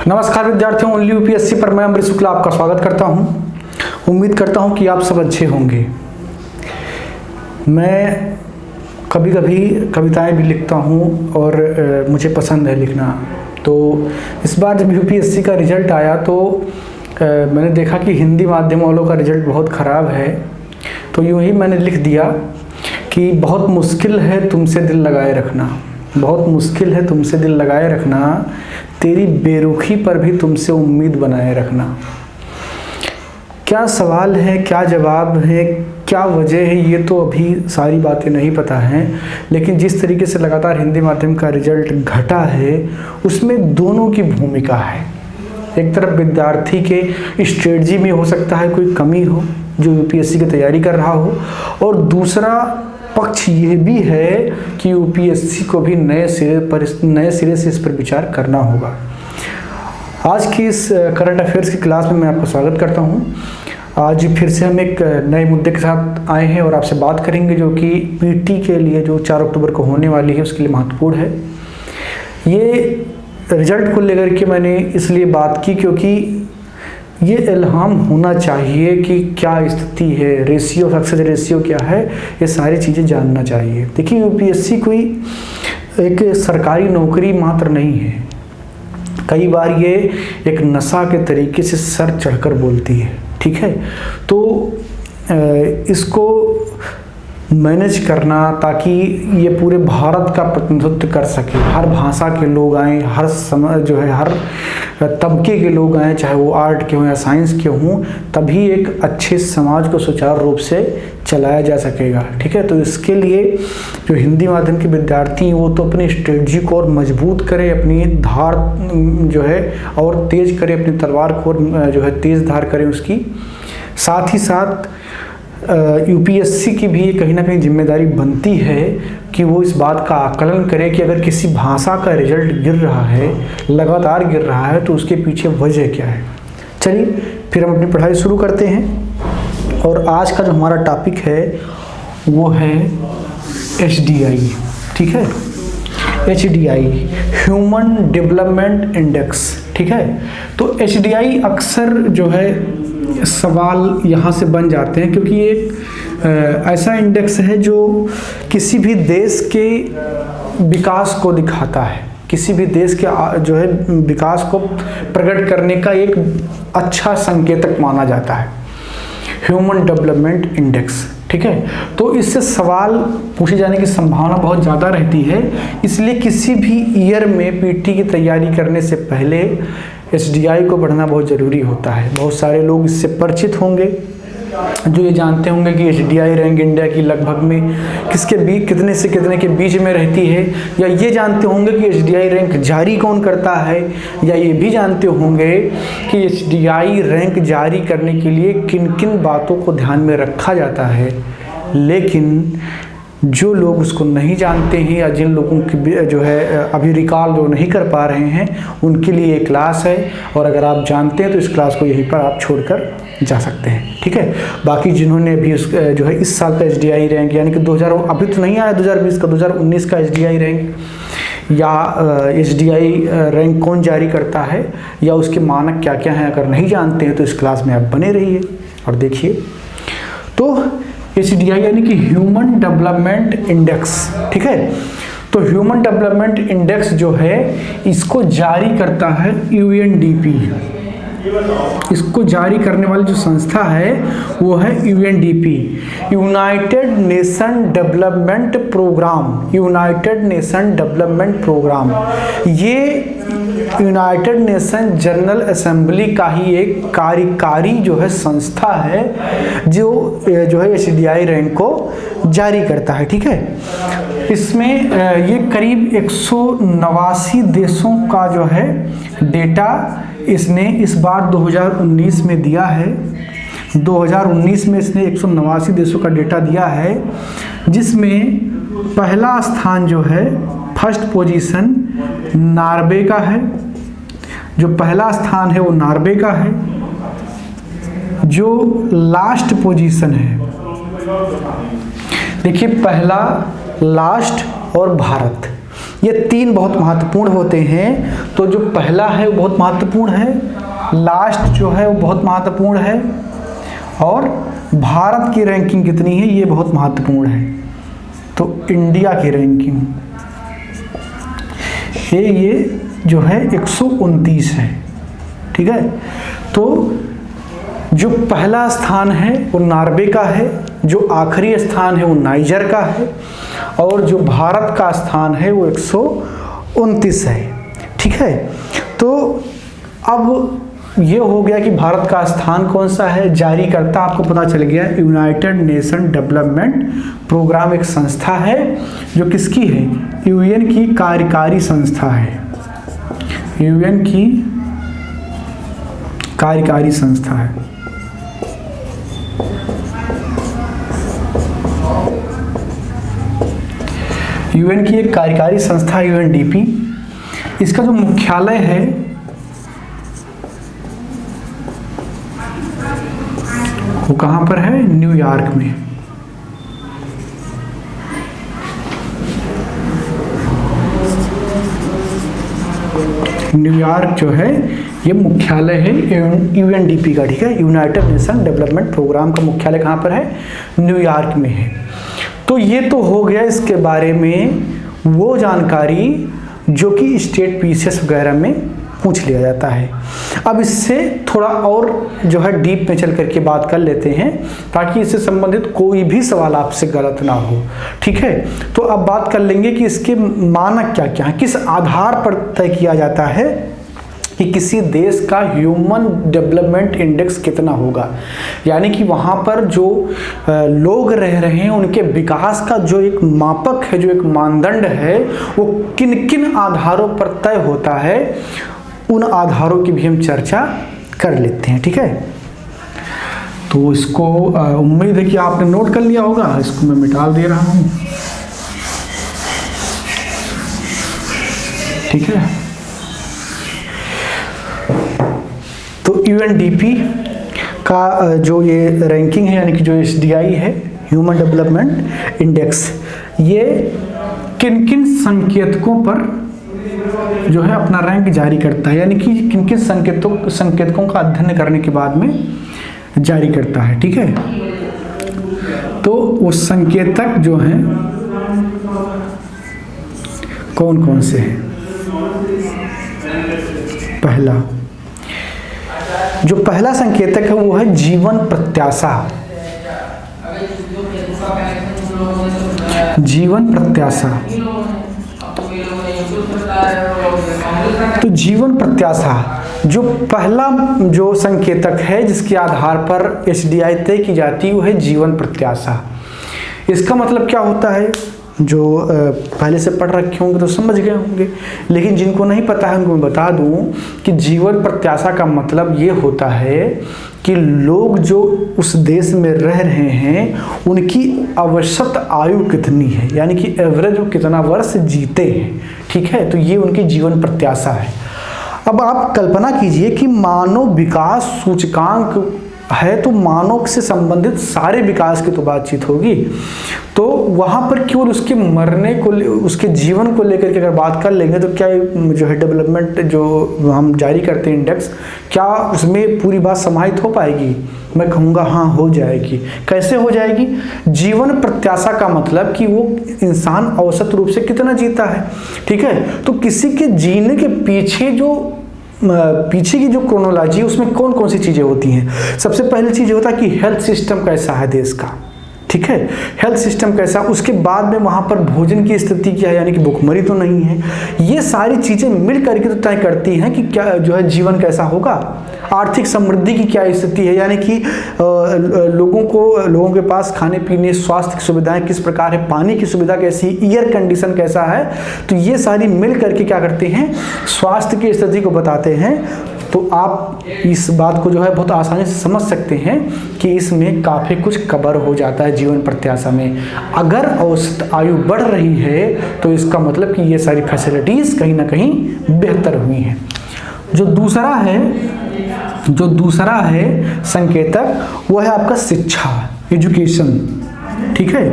नमस्कार विद्यार्थियों, only UPSC पर मैं अमृत शुक्ला आपका स्वागत करता हूं। उम्मीद करता हूं कि आप सब अच्छे होंगे। मैं कभी कभी कविताएं भी लिखता हूं और मुझे पसंद है लिखना। तो इस बार जब यूपीएससी का रिजल्ट आया तो मैंने देखा कि हिंदी माध्यम वालों का रिजल्ट बहुत ख़राब है। तो यूँ ही मैंने लिख दिया कि बहुत मुश्किल है तुमसे दिल लगाए रखना, बहुत मुश्किल है तुमसे दिल लगाए रखना, तेरी बेरुखी पर भी तुमसे उम्मीद बनाए रखना। क्या सवाल है, क्या जवाब है, क्या वजह है, ये तो अभी सारी बातें नहीं पता हैं। लेकिन जिस तरीके से लगातार हिंदी माध्यम का रिजल्ट घटा है उसमें दोनों की भूमिका है। एक तरफ विद्यार्थी के स्ट्रेटजी में हो सकता है कोई कमी हो जो यूपीएससी की तैयारी कर रहा हो, और दूसरा पक्ष ये भी है कि यूपीएससी को भी नए सिरे से इस पर विचार करना होगा। आज की इस करंट अफेयर्स की क्लास में मैं आपका स्वागत करता हूं। आज फिर से हम एक नए मुद्दे के साथ आए हैं और आपसे बात करेंगे जो कि पीटी के लिए जो 4 अक्टूबर को होने वाली है उसके लिए महत्वपूर्ण है। ये रिजल्ट को लेकर के मैंने इसलिए बात की क्योंकि ये इल्हाम होना चाहिए कि क्या स्थिति है, रेशियो, सक्सेस रेशियो क्या है, ये सारी चीज़ें जानना चाहिए। देखिए, यूपीएससी कोई एक सरकारी नौकरी मात्र नहीं है। कई बार ये एक नशा के तरीके से सर चढ़कर बोलती है, ठीक है। तो इसको मैनेज करना ताकि ये पूरे भारत का प्रतिनिधित्व कर सके, हर भाषा के लोग आएँ, हर हर तबके के लोग आएँ, चाहे वो आर्ट के हों या साइंस के हों, तभी एक अच्छे समाज को सुचारू रूप से चलाया जा सकेगा, ठीक है। तो इसके लिए जो हिंदी माध्यम के विद्यार्थी हैं वो तो अपनी स्ट्रेटजी को और मजबूत करें, अपनी धार और तेज करें, अपनी तलवार को तेज धार करें उसकी। साथ ही साथ यूपीएससी की भी कहीं ना कहीं जिम्मेदारी बनती है कि वो इस बात का आकलन करे कि अगर किसी भाषा का रिजल्ट गिर रहा है, लगातार गिर रहा है, तो उसके पीछे वजह क्या है। चलिए फिर हम अपनी पढ़ाई शुरू करते हैं। और आज का जो हमारा टॉपिक है वो है HDI, ठीक है। HDI, ह्यूमन डेवलपमेंट इंडेक्स, ठीक है। तो HDI अक्सर जो है सवाल यहाँ से बन जाते हैं क्योंकि एक ऐसा इंडेक्स है जो किसी भी देश के विकास को दिखाता है, किसी भी देश के विकास को प्रकट करने का एक अच्छा संकेतक माना जाता है, ह्यूमन डेवलपमेंट इंडेक्स, ठीक है। तो इससे सवाल पूछे जाने की संभावना बहुत ज़्यादा रहती है। इसलिए किसी भी ईयर में पीटी की तैयारी करने से पहले HDI को पढ़ना बहुत ज़रूरी होता है। बहुत सारे लोग इससे परिचित होंगे जो ये जानते होंगे कि HDI रैंक इंडिया की लगभग में कितने से कितने के बीच में रहती है, या ये जानते होंगे कि HDI रैंक जारी कौन करता है, या ये भी जानते होंगे कि HDI रैंक जारी करने के लिए किन किन बातों को ध्यान में रखा जाता है। लेकिन जो लोग उसको नहीं जानते हैं या जिन लोगों की अभी रिकॉल जो नहीं कर पा रहे हैं उनके लिए एक क्लास है, और अगर आप जानते हैं तो इस क्लास को यहीं पर आप छोड़कर जा सकते हैं, ठीक है। बाकी जिन्होंने भी इस साल का HDI रैंक यानी कि 2000 अभी तो नहीं आया 2020 का, 2019 का HDI रैंक या HDI रैंक कौन जारी करता है या उसके मानक क्या क्या हैं, अगर नहीं जानते हैं तो इस क्लास में आप बने रहिए और देखिए। तो HDI यानी कि ह्यूमन डेवलपमेंट इंडेक्स, ठीक है। तो ह्यूमन डेवलपमेंट इंडेक्स जो है इसको जारी करता है UNDP। इसको जारी करने वाली जो संस्था है वो है UNDP, United Nation Development Programme, United Nation Development Programme. ये यूनाइटेड नेशन जनरल असेंबली का ही एक कार्यकारी संस्था है जो HDI रैंक को जारी करता है, ठीक है। इसमें ये करीब 189 देशों का डेटा इसने इस बार 2019 में दिया है। 2019 में इसने 189 देशों का डेटा दिया है, जिसमें पहला स्थान फर्स्ट पोजीशन नॉर्वे का है। जो पहला स्थान है वो नॉर्वे का है। जो लास्ट पोजीशन है, देखिए, पहला, लास्ट और भारत, ये 3 बहुत महत्वपूर्ण होते हैं। तो जो पहला है वो बहुत महत्वपूर्ण है, लास्ट जो है वो बहुत महत्वपूर्ण है, और भारत की रैंकिंग कितनी है ये बहुत महत्वपूर्ण है। तो इंडिया की रैंकिंग ये जो है 129 है, ठीक है। तो जो पहला स्थान है वो नॉर्वे का है, जो आखिरी स्थान है वो नाइजर का है, और जो भारत का स्थान है वो 129 है, ठीक है। तो अब ये हो गया कि भारत का स्थान कौन सा है, जारी करता आपको पता चल गया। यूनाइटेड नेशन डेवलपमेंट प्रोग्राम एक संस्था है जो किसकी है, यूएन की कार्यकारी संस्था है, यूएन की कार्यकारी संस्था है। यूएन की एक कार्यकारी संस्था यूएनडीपी। इसका जो मुख्यालय है वो कहाँ पर है, न्यूयॉर्क में। न्यूयॉर्क जो है ये मुख्यालय है यूएनडीपी का, ठीक है। यूनाइटेड नेशन डेवलपमेंट प्रोग्राम का मुख्यालय कहाँ पर है, न्यूयॉर्क में है। तो ये तो हो गया इसके बारे में वो जानकारी जो कि स्टेट पीसीएस वगैरह में पूछ लिया जाता है। अब इससे थोड़ा और जो है डीप में चल करके बात कर लेते हैं ताकि इससे संबंधित कोई भी सवाल आपसे गलत ना हो, ठीक है। तो अब बात कर लेंगे कि इसके मानक क्या क्या है, किस आधार पर तय किया जाता है कि किसी देश का ह्यूमन डेवलपमेंट इंडेक्स कितना होगा, यानी कि वहाँ पर जो लोग रह रहे हैं उनके विकास का जो एक मापक है, जो एक मानदंड है, वो किन किन आधारों पर तय होता है, उन आधारों की भी हम चर्चा कर लेते हैं, ठीक है। तो इसको उम्मीद है कि आपने नोट कर लिया होगा, इसको मैं मिटा दे रहा हूँ, ठीक है। तो यूएनडीपी का जो ये रैंकिंग है, यानी कि जो एसडीआई है, ह्यूमन डेवलपमेंट इंडेक्स, ये किन किन संकेतकों पर जो है अपना रैंक जारी करता है, यानी कि किन किन संकेतकों का अध्ययन करने के बाद में जारी करता है, ठीक है। तो वो संकेतक जो हैं कौन कौन से हैं, जो पहला संकेतक है वो है जीवन प्रत्याशा। जीवन प्रत्याशा, तो जीवन प्रत्याशा जो पहला जो संकेतक है जिसके आधार पर एसडीआई तय की जाती है वो है जीवन प्रत्याशा। इसका मतलब क्या होता है, जो पहले से पढ़ रखे होंगे तो समझ गए होंगे, लेकिन जिनको नहीं पता है उनको मैं बता दूं कि जीवन प्रत्याशा का मतलब ये होता है कि लोग जो उस देश में रह रहे हैं उनकी औसत आयु कितनी है, यानी कि एवरेज वो कितना वर्ष जीते हैं, ठीक है। तो ये उनकी जीवन प्रत्याशा है। अब आप कल्पना कीजिए कि मानव विकास सूचकांक है, तो मानव से संबंधित सारे विकास की तो बातचीत होगी, तो वहाँ पर केवल उसके मरने को, उसके जीवन को लेकर के अगर बात कर लेंगे तो क्या जो है डेवलपमेंट जो हम जारी करते हैं इंडेक्स, क्या उसमें पूरी बात समाहित हो पाएगी? मैं कहूँगा हाँ, हो जाएगी। कैसे हो जाएगी? जीवन प्रत्याशा का मतलब कि वो इंसान औसत रूप से कितना जीता है, ठीक है। तो किसी के जीने के पीछे की जो क्रोनोलॉजी है उसमें कौन कौन सी चीज़ें होती हैं। सबसे पहली चीज़ होता है कि हेल्थ सिस्टम कैसा है देश का, ठीक है, हेल्थ सिस्टम कैसा, उसके बाद में वहाँ पर भोजन की स्थिति क्या है, यानी कि भुखमरी तो नहीं है। ये सारी चीज़ें मिल करके तो तय करती हैं कि क्या जो है जीवन कैसा होगा। आर्थिक समृद्धि की क्या स्थिति है, यानी कि लोगों के पास खाने पीने, स्वास्थ्य की सुविधाएं किस प्रकार है, पानी की सुविधा कैसी, एयर कंडीशन कैसा है। तो ये सारी मिल करके क्या करते हैं, स्वास्थ्य की स्थिति को बताते हैं। तो आप इस बात को जो है बहुत आसानी से समझ सकते हैं कि इसमें काफ़ी कुछ कवर हो जाता है जीवन प्रत्याशा में। अगर औसत आयु बढ़ रही है तो इसका मतलब कि ये सारी फैसिलिटीज़ कहीं ना कहीं बेहतर हुई हैं। जो दूसरा है संकेतक वो है आपका शिक्षा, एजुकेशन, ठीक है।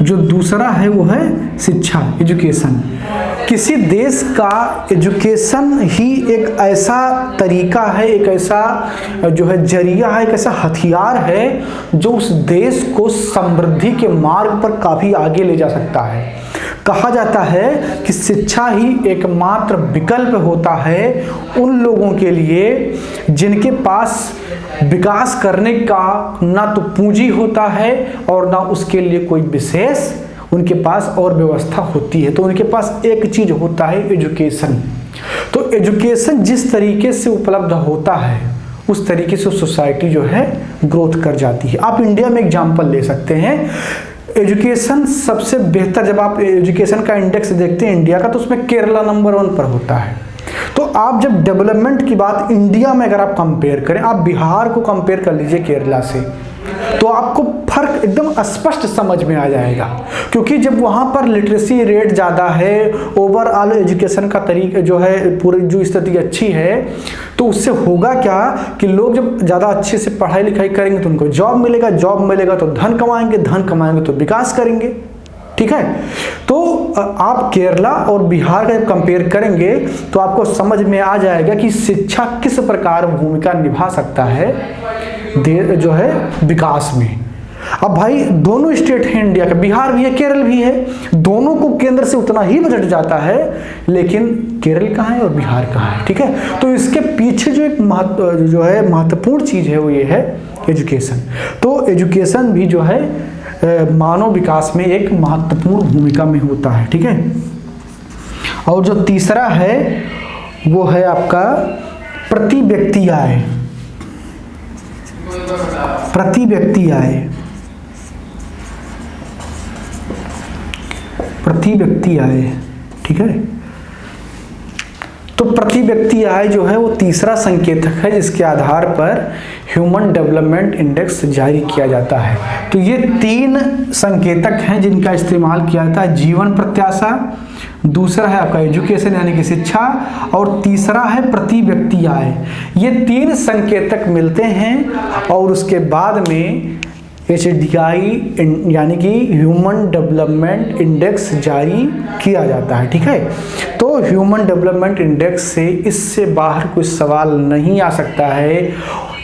जो दूसरा है वो है शिक्षा, एजुकेशन। किसी देश का एजुकेशन ही एक ऐसा तरीका है, एक ऐसा जो है जरिया है, एक ऐसा हथियार है जो उस देश को समृद्धि के मार्ग पर काफ़ी आगे ले जा सकता है। कहा जाता है कि शिक्षा ही एकमात्र विकल्प होता है उन लोगों के लिए जिनके पास विकास करने का ना तो पूंजी होता है और ना उसके लिए कोई विशेष उनके पास और व्यवस्था होती है। तो उनके पास एक चीज होता है, एजुकेशन। तो एजुकेशन जिस तरीके से उपलब्ध होता है उस तरीके से सोसाइटी जो है ग्रोथ कर जाती है। आप इंडिया में एग्जांपल ले सकते हैं, एजुकेशन सबसे बेहतर, जब आप एजुकेशन का इंडेक्स देखते हैं इंडिया का, तो उसमें केरला नंबर 1 पर होता है। तो आप जब डेवलपमेंट की बात इंडिया में अगर आप कंपेयर करें, आप बिहार को कंपेयर कर लीजिए केरला से, तो आपको फर्क एकदम स्पष्ट समझ में आ जाएगा। क्योंकि जब वहाँ पर लिटरेसी रेट ज़्यादा है, ओवरऑल एजुकेशन का तरीका जो है, पूरी जो स्थिति अच्छी है, तो उससे होगा क्या कि लोग जब ज़्यादा अच्छे से पढ़ाई लिखाई करेंगे तो उनको जॉब मिलेगा, जॉब मिलेगा तो धन कमाएंगे, धन कमाएंगे तो विकास करेंगे। ठीक है, तो आप केरला और बिहार का जब कंपेयर करेंगे तो आपको समझ में आ जाएगा कि शिक्षा किस प्रकार भूमिका निभा सकता है जो है विकास में। अब भाई दोनों स्टेट हैं इंडिया का, बिहार भी है केरल भी है, दोनों को केंद्र से उतना ही बजट जाता है, लेकिन केरल कहाँ है और बिहार कहाँ है। ठीक है, तो इसके पीछे जो एक महत्वपूर्ण चीज है वो ये है एजुकेशन। तो एजुकेशन भी जो है मानव विकास में एक महत्वपूर्ण भूमिका में होता है। ठीक है, और जो तीसरा है वो है आपका प्रति व्यक्ति आय। प्रति व्यक्ति आय, प्रति व्यक्ति आय। ठीक है, तो प्रति व्यक्ति आय जो है वो तीसरा संकेतक है जिसके आधार पर ह्यूमन डेवलपमेंट इंडेक्स जारी किया जाता है। तो ये 3 संकेतक हैं जिनका इस्तेमाल किया जाता है, जीवन प्रत्याशा, दूसरा है आपका एजुकेशन यानी कि शिक्षा, और तीसरा है प्रति व्यक्ति आय। ये 3 संकेतक मिलते हैं और उसके बाद में HDI यानी कि ह्यूमन डेवलपमेंट इंडेक्स जारी किया जाता है। ठीक है, तो ह्यूमन डेवलपमेंट इंडेक्स से इससे बाहर कोई सवाल नहीं आ सकता है।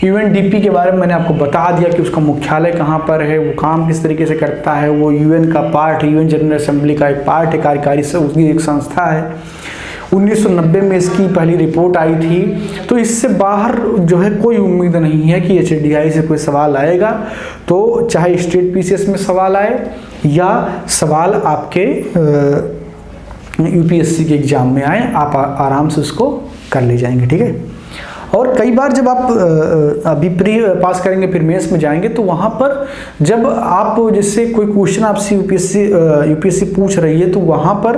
UNDP के बारे में मैंने आपको बता दिया कि उसका मुख्यालय कहाँ पर है, वो काम किस तरीके से करता है, वो UN का पार्ट है, UN जनरल असेंबली का एक पार्ट है, कार्यकारी से उसकी एक संस्था है। 1990 में इसकी पहली रिपोर्ट आई थी। तो इससे बाहर जो है कोई उम्मीद नहीं है कि HDI से कोई सवाल आएगा। तो चाहे स्टेट PCS में सवाल आए या सवाल आपके UPSC के एग्जाम में आए, आप आराम से उसको कर ले जाएंगे। ठीक है, और कई बार जब आप अभी प्री पास करेंगे फिर मेंस में जाएंगे तो वहाँ पर जब आप जैसे कोई क्वेश्चन आपसे यूपीएससी पूछ रही है तो वहाँ पर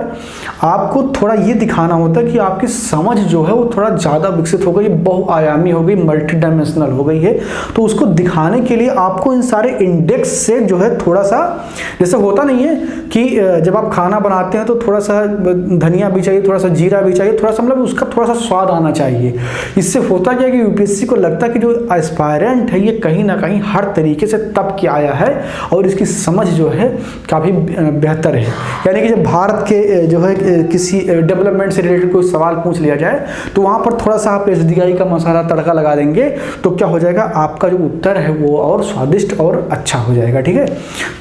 आपको थोड़ा ये दिखाना होता है कि आपकी समझ जो है वो थोड़ा ज़्यादा विकसित हो गई, बहुआयामी हो गई, मल्टी डायमेंशनल हो गई है। तो उसको दिखाने के लिए आपको इन सारे इंडेक्स से जो है थोड़ा सा, जैसे होता नहीं है कि जब आप खाना बनाते हैं तो थोड़ा सा धनिया भी चाहिए, थोड़ा सा जीरा भी चाहिए, थोड़ा सा मतलब उसका थोड़ा सा स्वाद आना चाहिए। इससे होता क्या कि यूपीएससी को लगता है कि जो एस्पायरेंट है ये कहीं ना कहीं हर तरीके से तब के आया है और इसकी समझ जो है काफ़ी बेहतर है। यानी कि जब भारत के जो है किसी डेवलपमेंट से रिलेटेड कोई सवाल पूछ लिया जाए तो वहाँ पर थोड़ा सा आप HDI का मसाला तड़का लगा देंगे तो क्या हो जाएगा, आपका जो उत्तर है वो और स्वादिष्ट और अच्छा हो जाएगा। ठीक है,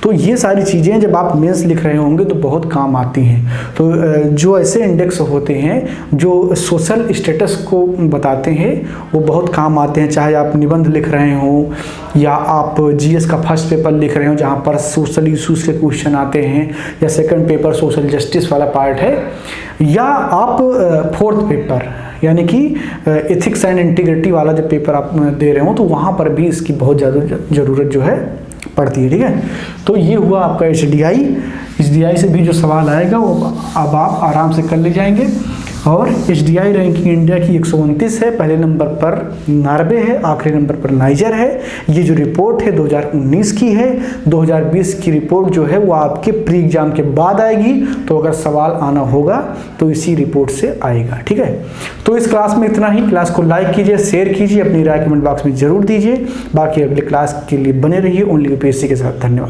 तो ये सारी चीज़ें जब आप मेंस लिख रहे होंगे तो बहुत काम आती हैं। तो जो ऐसे इंडेक्स होते हैं जो सोशल स्टेटस को बताते हैं वो बहुत काम आते हैं। चाहे आप निबंध लिख रहे हो या आप GS का फर्स्ट पेपर लिख रहे हो जहाँ पर सोशल इश्यूज के क्वेश्चन आते हैं, या सेकंड पेपर सोशल जस्टिस वाला पार्ट है, या आप फोर्थ पेपर यानी कि एथिक्स एंड इंटीग्रिटी वाला जो पेपर आप दे रहे हो तो वहाँ पर भी इसकी बहुत ज़्यादा ज़रूरत जो है पड़ती है। ठीक है, तो ये हुआ आपका HDI से भी जो सवाल आएगा वो अब आप आराम से कर ले जाएंगे। और HDI रैंकिंग इंडिया की 129 है, पहले नंबर पर नॉर्वे है, आखिरी नंबर पर नाइजर है। ये जो रिपोर्ट है 2019 की है। 2020 की रिपोर्ट जो है वो आपके प्री एग्जाम के बाद आएगी, तो अगर सवाल आना होगा तो इसी रिपोर्ट से आएगा। ठीक है, तो इस क्लास में इतना ही। क्लास को लाइक कीजिए, शेयर कीजिए, अपनी राय कमेंट बॉक्स में जरूर दीजिए। बाकी अगले क्लास के लिए बने रहिए ओनली UPSC के साथ। धन्यवाद।